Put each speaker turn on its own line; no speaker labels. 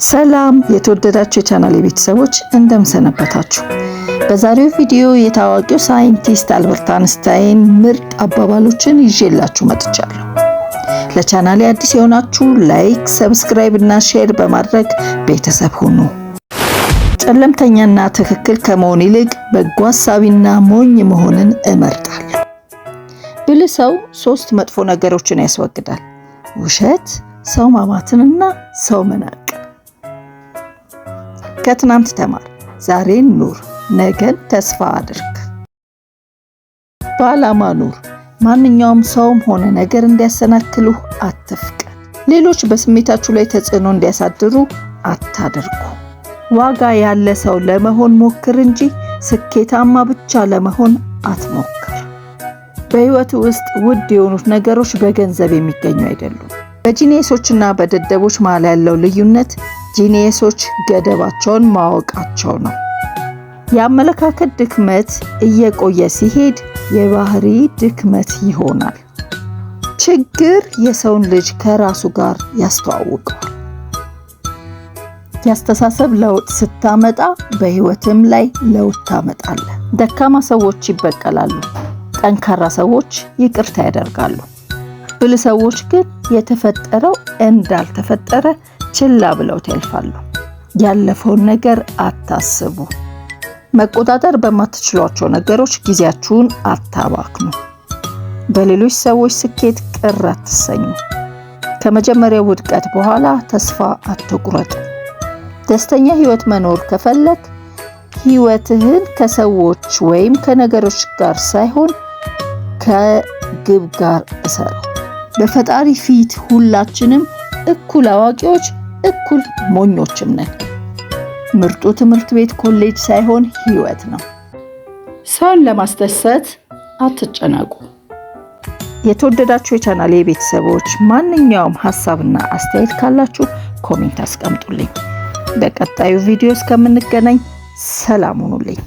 ሰላም የተወደዳችሁ የቻናሌ ቤተሰቦች እንደምሰነበታችሁ። በዛሬው ቪዲዮ የታዋቂው ሳይንቲስት አልበርት አንስታይን ምርጥ አባባሎችን ይዤላችሁ መጥቻለሁ። ለቻናሌ አዲስ የሆናችሁ ላይክ፣ ሰብስክራይብ እና ሼር በማድረግ ቤተሰብ ሁኑ። ጨለምተኛና ትክክል ከመሆን ይልቅ በጎ ሐሳቢና ሞኝ መሆንን እመርጣለሁ። ብልህ ሰው 3 መጥፎ ነገሮችን ያስወግዳል: ውሸት፣ ሰው ማማትንና ሰው መናቅ። ከትናንት ተማር፣ ዛሬን ኑር፣ ነገን ተስፋ አድርግ። በዓላማ ኑር። ማንኛውም ሰውም ሆነ ነገር እንዲያሰናክሉህ አትፍቀድ። ሌሎች በስሜታችሁ ላይ ተጽዕኖ እንዲያሳድሩ አታድርጉ። ዋጋ ያለ ሰው ለመሆን ሞክር እንጂ ስኬታማ ብቻ ለመሆን አትሞክር። በህይወት ውስጥ ውድ የሆኑት ነገሮች በገንዘብ የሚገኙ አይደሉም። በጂኒየሶችና በደደቦች መሃል ያለው ልዩነት ጂኒየሶች ገደባቸውን ማወቃቸው ነው። የአመለካከት ድክመት እየቆየ ሲሄድ የባህሪ ድክመት ይሆናል። ችግር የሰውን ልጅ ከራሱ ጋር ያስተዋውቀዋል። ያስተሳሰብ ለውጥ ስታመጣ በህይወትም ላይ ለውጥ ታመጣለህ። ደካማ ሰዎች ይበቀላሉ፣ ጠንካራ ሰዎች ይቅርታ ያደርጋሉ። ብልህ ሰዎች ግን የተፈጠረው እንዳልተፈጠረ ችላ ብለው ያልፋሉ። ያለፈውን ነገር አታስቡ። መቆጣጠር በማትችሏቸው ነገሮች ጊዜያችሁን አታባክኑ። በሌሎች ሰዎች ስኬት ቅር አትሰኙ። ከመጀመሪያው ውድቀት በኋላ ተስፋ አትቁረጡ። ደስተኛ ህይወት መኖር ከፈለክ ህይወትህን ከሰዎች ወይም ከነገሮች ጋር ሳይሆን ከግብ ጋር እሰረው። በፈጣሪ ፊት ሁላችንም እኩል አዋቂዎች፣ እኩል ሞኞችም ነን። ምርጡ ትምህርት ቤት ኮሌጅ ሳይሆን ህይወት ነው። ሰውን ለማስደሰት አትጨነቁ። የተወደዳችሁ የቻናሌ ቤተሰቦች ማንኛውም ሐሳብና አስተያየት ካላችሁ ኮሜንት አስቀምጡልኝ። በቀጣዩ ቪዲዮ እስከምንገናኝ ሰላም ሁኑልኝ።